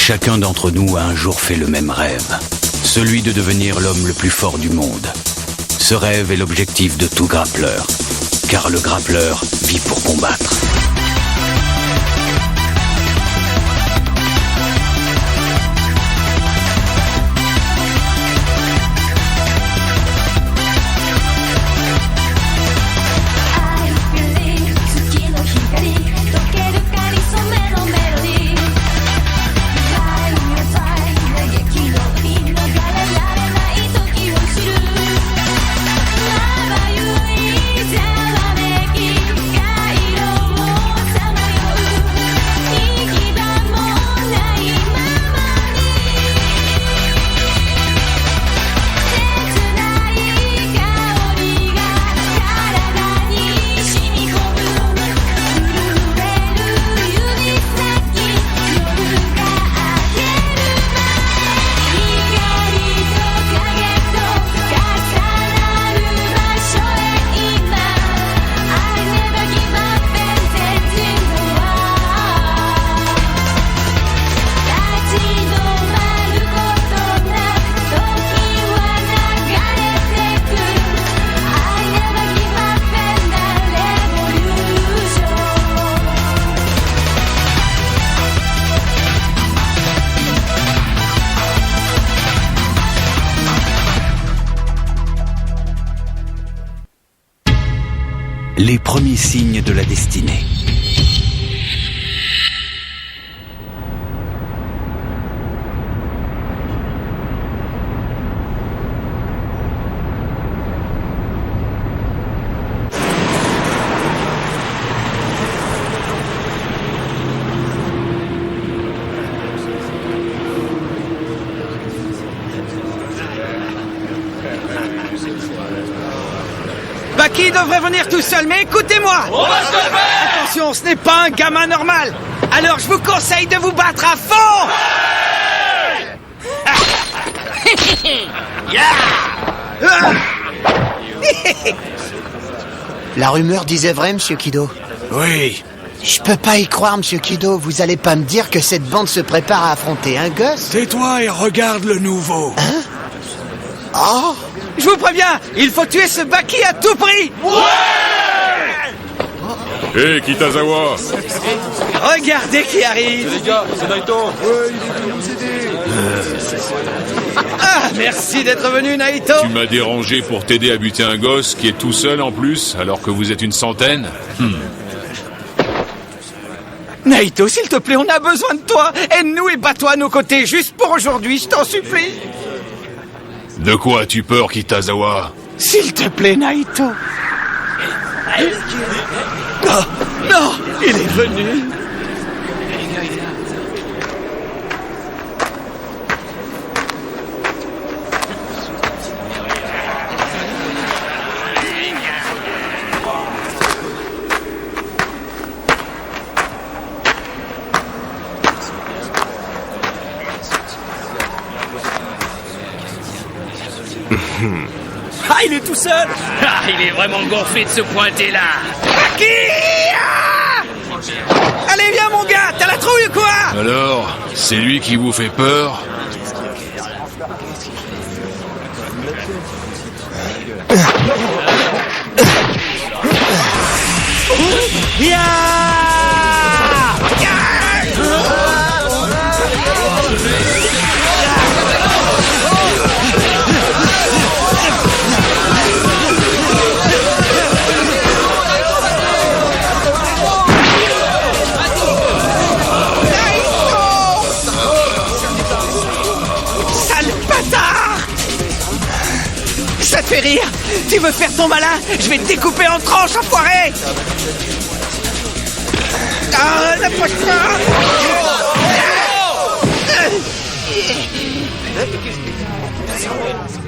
Chacun d'entre nous a un jour fait le même rêve, celui de devenir l'homme le plus fort du monde. Ce rêve est l'objectif de tout grappleur, car le grappleur vit pour combattre. Les premiers signes de la destinée. Baki devrait venir tout seul, mais écoutez-moi! On va se le faire! Attention, ce n'est pas un gamin normal! Alors je vous conseille de vous battre à fond! La rumeur disait vrai, Monsieur Kido? Oui. Je peux pas y croire, Monsieur Kido. Vous allez pas me dire que cette bande se prépare à affronter un gosse? Tais-toi et regarde le nouveau. Hein? Oh! Je vous préviens, il faut tuer ce Baki à tout prix! Hé, Kitazawa! Regardez qui arrive! Les gars, c'est Naito! Ah, merci d'être venu, Naito! Tu m'as dérangé pour t'aider à buter un gosse qui est tout seul en plus, alors que vous êtes une centaine? Naito, s'il te plaît, on a besoin de toi! Aide-nous et bats-toi à nos côtés, juste pour aujourd'hui, je t'en supplie! De quoi as-tu peur, Kitazawa? S'il te plaît, Naito! Non, non, il est venu! Ah, il est tout seul! Ah, il est vraiment gonflé de se pointer là. Baki! Ah! Allez, viens, mon gars, t'as la trouille ou quoi? Alors, c'est lui qui vous fait peur? Ça te fait rire? Tu veux faire ton malin? Je vais te découper en tranches, enfoiré! Ah, n'approche pas!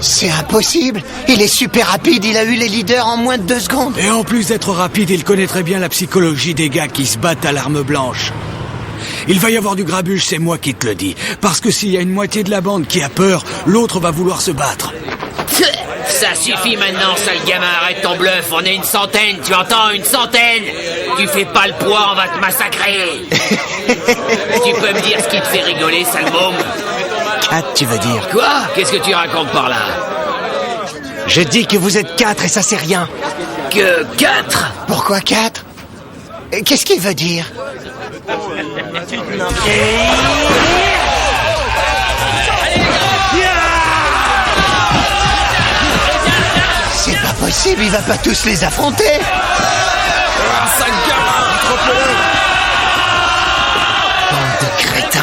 C'est impossible! Il est super rapide, il a eu les leaders en moins de 2 secondes! Et en plus d'être rapide, il connaît très bien la psychologie des gars qui se battent à l'arme blanche. Il va y avoir du grabuge, c'est moi qui te le dis. Parce que s'il y a une moitié de la bande qui a peur, l'autre va vouloir se battre. Ça suffit maintenant, sale gamin, arrête ton bluff, on est une centaine, tu entends, une centaine. Tu fais pas le poids, on va te massacrer. Tu peux me dire ce qui te fait rigoler, sale môme? 4, tu veux dire? Quoi? Qu'est-ce que tu racontes par là? Je dis que vous êtes 4 et ça c'est rien. Que 4? Pourquoi 4? Qu'est-ce qu'il veut dire? C'est pas possible, il va pas tous les affronter. Sale gamin! Bande de crétins.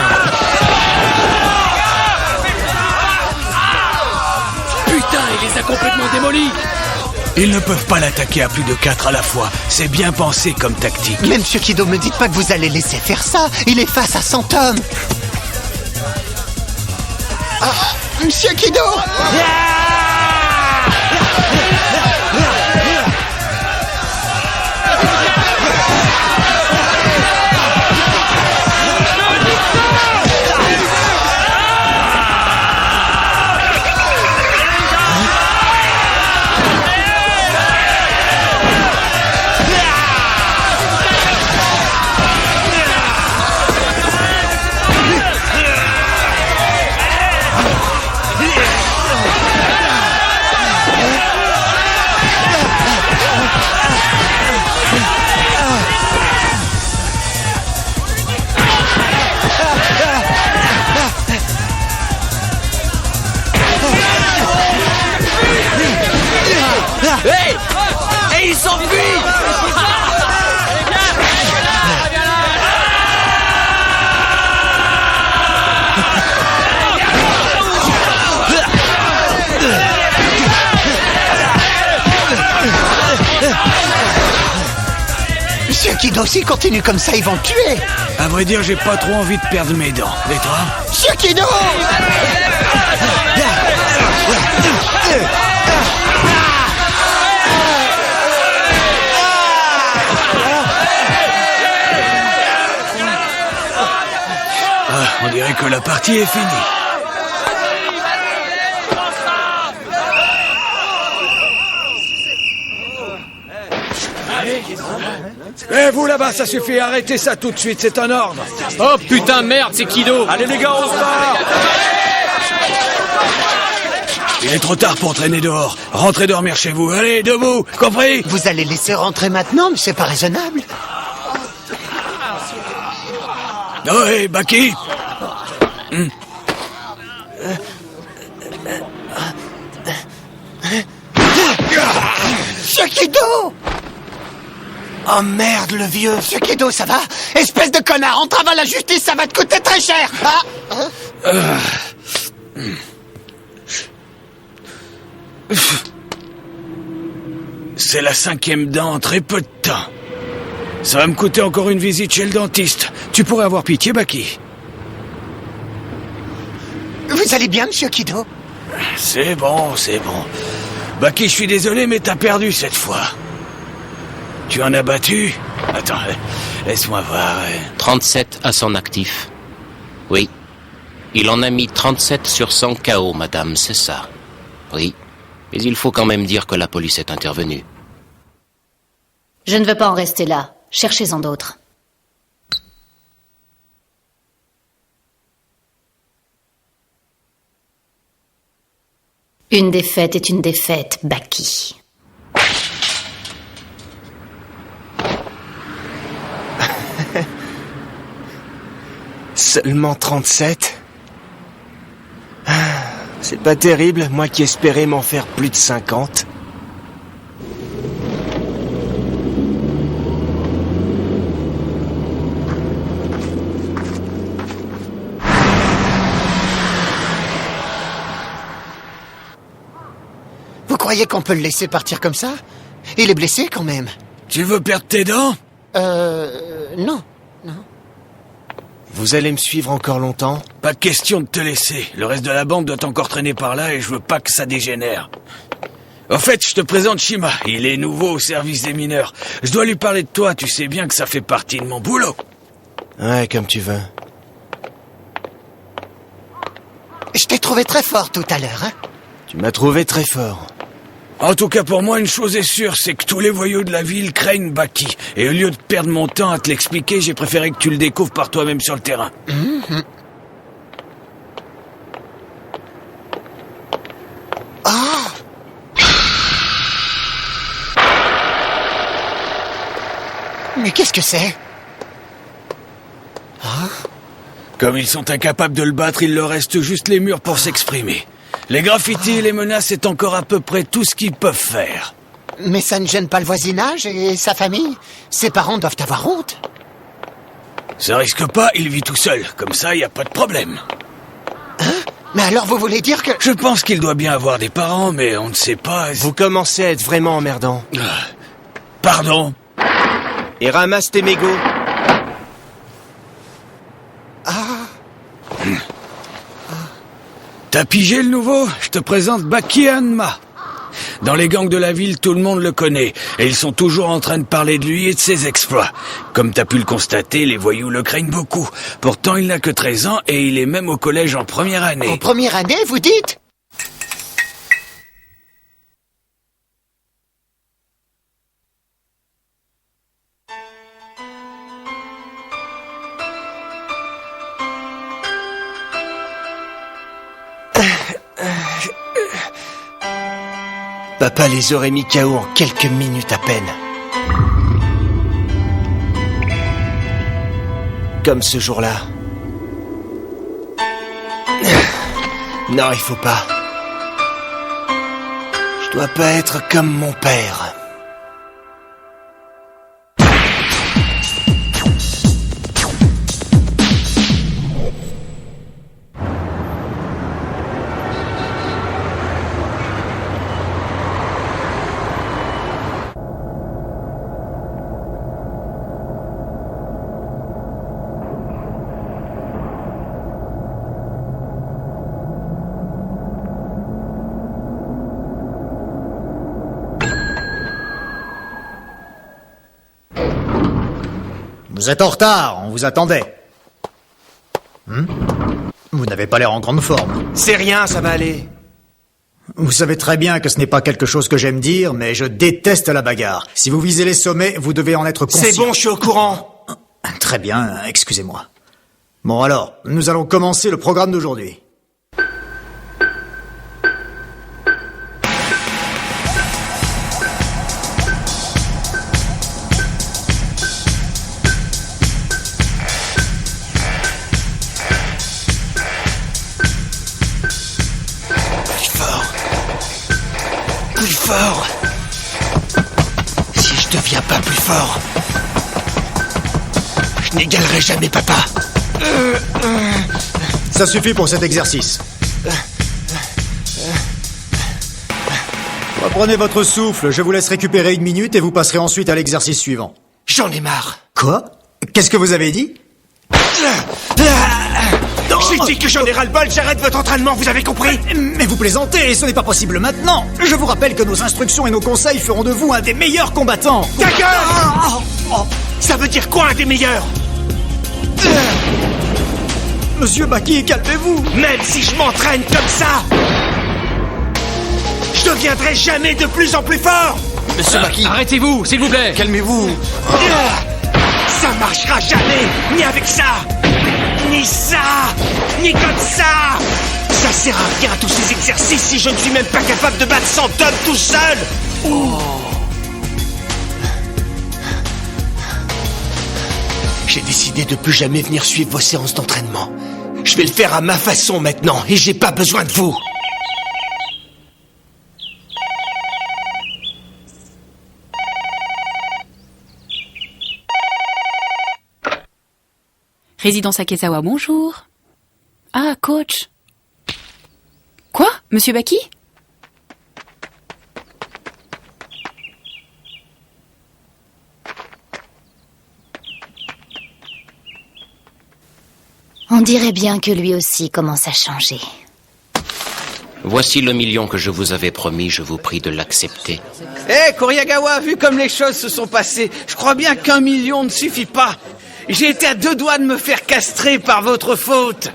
Putain, il les a complètement démolis. Ils ne peuvent pas l'attaquer à plus de 4 à la fois. C'est bien pensé comme tactique. Mais Monsieur Kido, me dites pas que vous allez laisser faire ça. Il est face à 100 hommes. Ah, Monsieur Kido! Hey! Et il s'enfuit! Monsieur Kido, s'il continue comme ça, ils vont le tuer. À vrai dire, j'ai pas trop envie de perdre mes dents. Et toi? Monsieur Kido! On dirait que la partie est finie. Eh, vous là-bas, ça suffit, arrêtez ça tout de suite, c'est un ordre. Oh putain, merde, c'est Kido! Allez les gars, on se barre! Il est trop tard pour traîner dehors. Rentrez dormir chez vous. Allez, debout, compris? Vous allez laisser rentrer maintenant, mais c'est pas raisonnable. Oh, hé, Baki. Monsieur Kido! Oh merde, le vieux. Monsieur Kido, ça va? Espèce de connard, entrave à la justice, ça va te coûter très cher. Ah, C'est la 5e dent en très peu de temps. Ça va me coûter encore une visite chez le dentiste. Tu pourrais avoir pitié, Baki. vous allez bien, Monsieur Kido? C'est bon, c'est bon. Baki, je suis désolé, mais t'as perdu cette fois. Tu en as battu? Attends, laisse-moi voir. 37 à son actif. Oui. Il en a mis 37 sur 100 KO, madame, c'est ça. Oui. Mais il faut quand même dire que la police est intervenue. Je ne veux pas en rester là. Cherchez-en d'autres. Une défaite est une défaite, Baki. Seulement 37 ? C'est pas terrible, moi qui espérais m'en faire plus de 50. Vous croyez qu'on peut le laisser partir comme ça? Il est blessé quand même. Tu veux perdre tes dents? Non. Vous allez me suivre encore longtemps? Pas question de te laisser. Le reste de la bande doit encore traîner par là et je veux pas que ça dégénère. En fait, je te présente Shima. Il est nouveau au service des mineurs. Je dois lui parler de toi, tu sais bien que ça fait partie de mon boulot. Ouais, comme tu veux. Je t'ai trouvé très fort tout à l'heure, hein? Tu m'as trouvé très fort. En tout cas, pour moi, une chose est sûre, c'est que tous les voyous de la ville craignent Baki. Et au lieu de perdre mon temps à te l'expliquer, j'ai préféré que tu le découvres par toi-même sur le terrain. Mais qu'est-ce que c'est? Comme ils sont incapables de le battre, il leur reste juste les murs pour s'exprimer. Les graffitis et les menaces, c'est encore à peu près tout ce qu'ils peuvent faire. Mais ça ne gêne pas le voisinage et sa famille? Ses parents doivent avoir honte. Ça risque pas, il vit tout seul. Comme ça, y a pas de problème. Mais alors vous voulez dire que... Je pense qu'il doit bien avoir des parents, mais on ne sait pas... Vous commencez à être vraiment emmerdant. Pardon? Et ramasse tes mégots. T'as pigé le nouveau? Je te présente Baki Hanma. Dans les gangs de la ville, tout le monde le connaît, et ils sont toujours en train de parler de lui et de ses exploits. Comme t'as pu le constater, les voyous le craignent beaucoup. Pourtant, il n'a que 13 ans, et il est même au collège en première année. En première année, vous dites? Papa les aurait mis KO en quelques minutes à peine. Comme ce jour-là. Non, il faut pas. Je dois pas être comme mon père. Vous êtes en retard, on vous attendait. Vous n'avez pas l'air en grande forme. C'est rien, ça va aller. Vous savez très bien que ce n'est pas quelque chose que j'aime dire, mais je déteste la bagarre. Si vous visez les sommets, vous devez en être conscient. C'est bon, je suis au courant. Très bien, excusez-moi. Bon alors, nous allons commencer le programme d'aujourd'hui. Plus fort. Si je deviens pas plus fort, je n'égalerai jamais papa. Ça suffit pour cet exercice. Reprenez votre souffle, je vous laisse récupérer 1 minute et vous passerez ensuite à l'exercice suivant. J'en ai marre. Quoi? Qu'est-ce que vous avez dit? J'ai dit que j'en ai ras-le-bol, j'arrête votre entraînement, vous avez compris? Mais vous plaisantez, ce n'est pas possible maintenant. Je vous rappelle que nos instructions et nos conseils feront de vous un des meilleurs combattants. Ta gueule! Ça veut dire quoi, un des meilleurs? Monsieur Baki, calmez-vous. Même si je m'entraîne comme ça, je deviendrai jamais de plus en plus fort. Monsieur Baki. Arrêtez-vous, s'il vous plaît. Calmez-vous. Ça marchera jamais, ni avec ça, ni ça, ni comme ça. Ça sert à rien tous ces exercices si je ne suis même pas capable de battre 100 tonnes tout seul. J'ai décidé de plus jamais venir suivre vos séances d'entraînement. Je vais le faire à ma façon maintenant et j'ai pas besoin de vous. Résidence Akezawa, bonjour. Ah, coach. Quoi? Monsieur Baki? On dirait bien que lui aussi commence à changer. Voici le million que je vous avais promis, je vous prie de l'accepter. Kuriagawa, vu comme les choses se sont passées, je crois bien qu'1 million ne suffit pas. J'ai été à 2 doigts de me faire castrer par votre faute.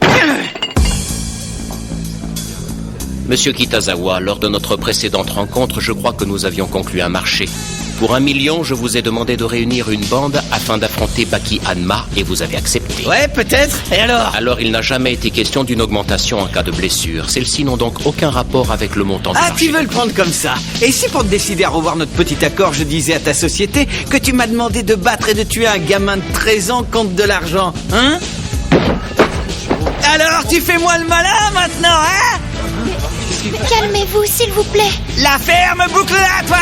Monsieur Kitazawa, lors de notre précédente rencontre, je crois que nous avions conclu un marché. Pour 1 million, je vous ai demandé de réunir une bande afin d'affronter Baki Hanma et vous avez accepté. Ouais, peut-être. Et alors? Alors, il n'a jamais été question d'une augmentation en cas de blessure. Celles-ci n'ont donc aucun rapport avec le montant du marché. Ah, tu veux le prendre comme ça? Et si pour te décider à revoir notre petit accord, je disais à ta société que tu m'as demandé de battre et de tuer un gamin de 13 ans contre de l'argent, hein? Alors, tu fais moi le malin maintenant, hein? Calmez-vous, s'il vous plaît. La ferme boucle-la, toi!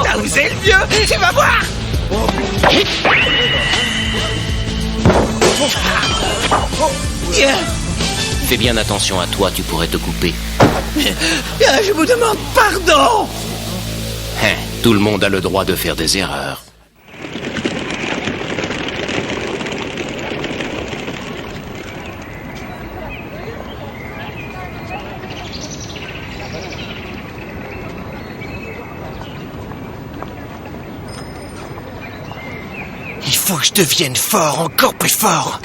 T'as osé le vieux, tu vas voir. Fais bien attention à toi, tu pourrais te couper. Je vous demande pardon. Tout le monde a le droit de faire des erreurs. Il faut que je devienne fort, encore plus fort.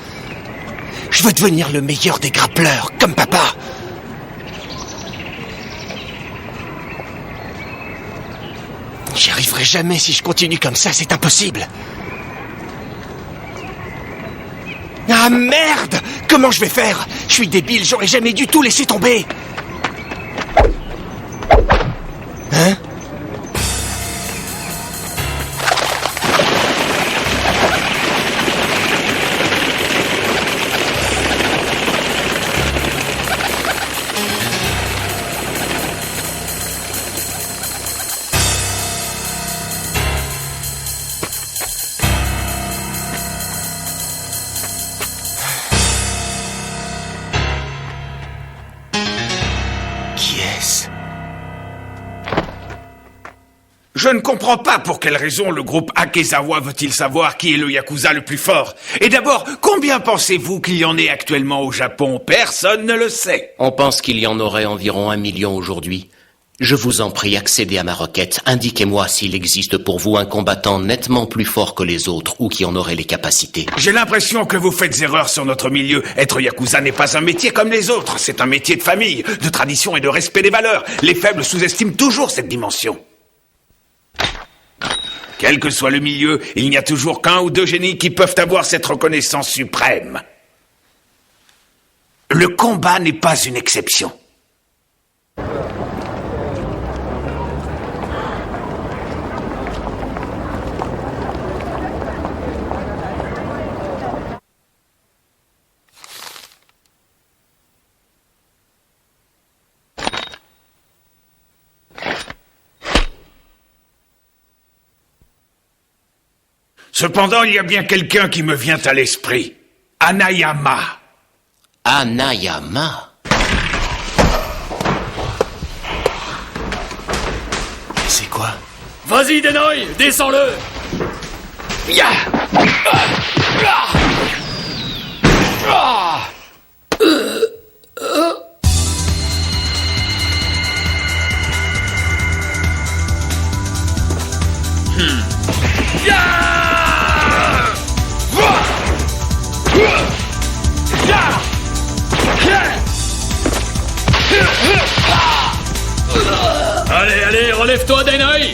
Je veux devenir le meilleur des grappleurs, comme papa. J'y arriverai jamais si je continue comme ça, c'est impossible. Ah merde! Comment je vais faire? Je suis débile, j'aurais jamais dû tout laisser tomber. Hein? Je ne comprends pas pour quelle raison le groupe Akezawa veut-il savoir qui est le Yakuza le plus fort. Et d'abord, combien pensez-vous qu'il y en ait actuellement au Japon? Personne ne le sait. On pense qu'il y en aurait environ 1 million aujourd'hui. Je vous en prie, accédez à ma requête. Indiquez-moi s'il existe pour vous un combattant nettement plus fort que les autres ou qui en aurait les capacités. J'ai l'impression que vous faites erreur sur notre milieu. Être Yakuza n'est pas un métier comme les autres. C'est un métier de famille, de tradition et de respect des valeurs. Les faibles sous-estiment toujours cette dimension. Quel que soit le milieu, il n'y a toujours qu'un ou deux génies qui peuvent avoir cette reconnaissance suprême. Le combat n'est pas une exception. Cependant, il y a bien quelqu'un qui me vient à l'esprit. Hanayama. Hanayama? C'est quoi? Vas-y, Denoy, descends-le. Allez, relève-toi, Denoy.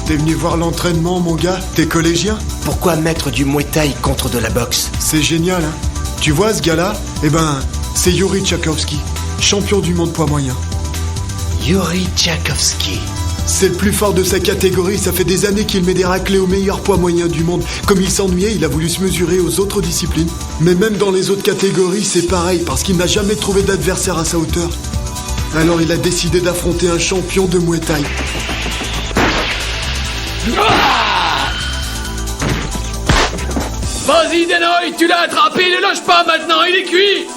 T'es venu voir l'entraînement, mon gars? T'es collégien? Pourquoi mettre du Muay Thai contre de la boxe? C'est génial, hein? Tu vois ce gars-là? Eh ben, c'est Yuri Tchaikovsky, champion du monde poids moyen. Yuri Tchaikovsky. C'est le plus fort de sa catégorie, ça fait des années qu'il met des raclés aux meilleurs poids moyens du monde. Comme il s'ennuyait, il a voulu se mesurer aux autres disciplines. Mais même dans les autres catégories, c'est pareil, parce qu'il n'a jamais trouvé d'adversaire à sa hauteur. Alors il a décidé d'affronter un champion de Muay Thai. Vas-y, Denoy, tu l'as attrapé, ne lâche pas maintenant, il est cuit.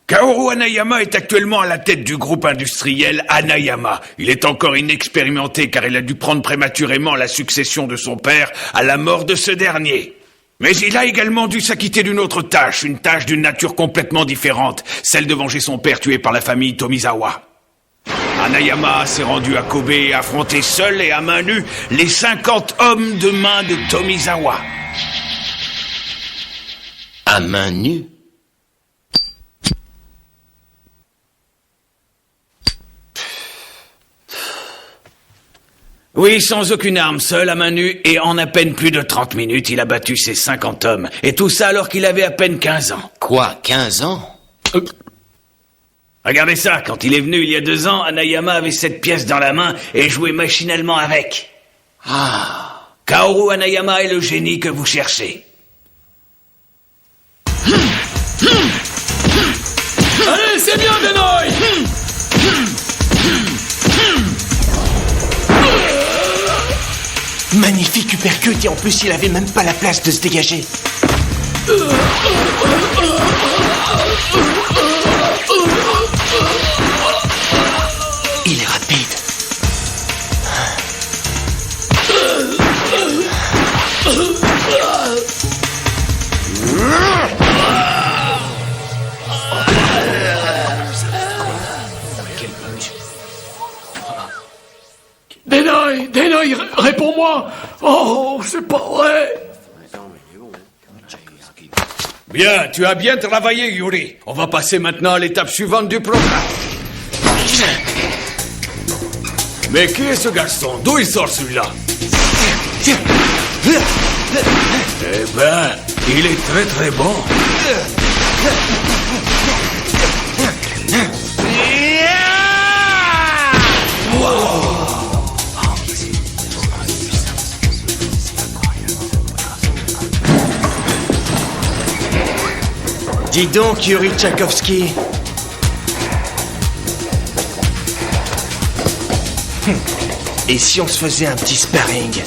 Kaoru Hanayama est actuellement à la tête du groupe industriel Hanayama. Il est encore inexpérimenté car il a dû prendre prématurément la succession de son père à la mort de ce dernier. Mais il a également dû s'acquitter d'une autre tâche, une tâche d'une nature complètement différente, celle de venger son père tué par la famille Tomizawa. Hanayama s'est rendu à Kobe et a affronté seul et à main nue les 50 hommes de main de Tomizawa. À main nue? Oui, sans aucune arme, seul à main nue, et en à peine plus de 30 minutes, il a battu ses 50 hommes. Et tout ça alors qu'il avait à peine 15 ans. Quoi, 15 ans? Regardez ça, quand il est venu il y a 2 ans, Hanayama avait cette pièce dans la main et jouait machinalement avec. Ah, Kaoru Hanayama est le génie que vous cherchez. Allez, c'est bien, Denoy! Magnifique uppercut, et en plus il avait même pas la place de se dégager. Il est rapide. Denoy, réponds-moi! Oh, c'est pas vrai! Bien, tu as bien travaillé, Yuri. On va passer maintenant à l'étape suivante du programme. Mais qui est ce garçon? D'où il sort celui-là? Eh ben, il est très très bon. Dis donc, Yuri Tchaikovsky. Et si on se faisait un petit sparring?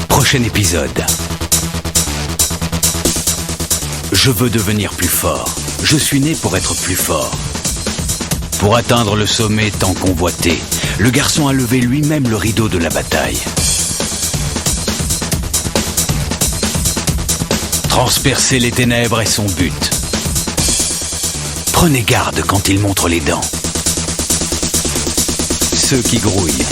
Prochain épisode. Je veux devenir plus fort. Je suis né pour être plus fort. Pour atteindre le sommet tant convoité, le garçon a levé lui-même le rideau de la bataille. Transpercer les ténèbres est son but. Prenez garde quand il montre les dents. Ceux qui grouillent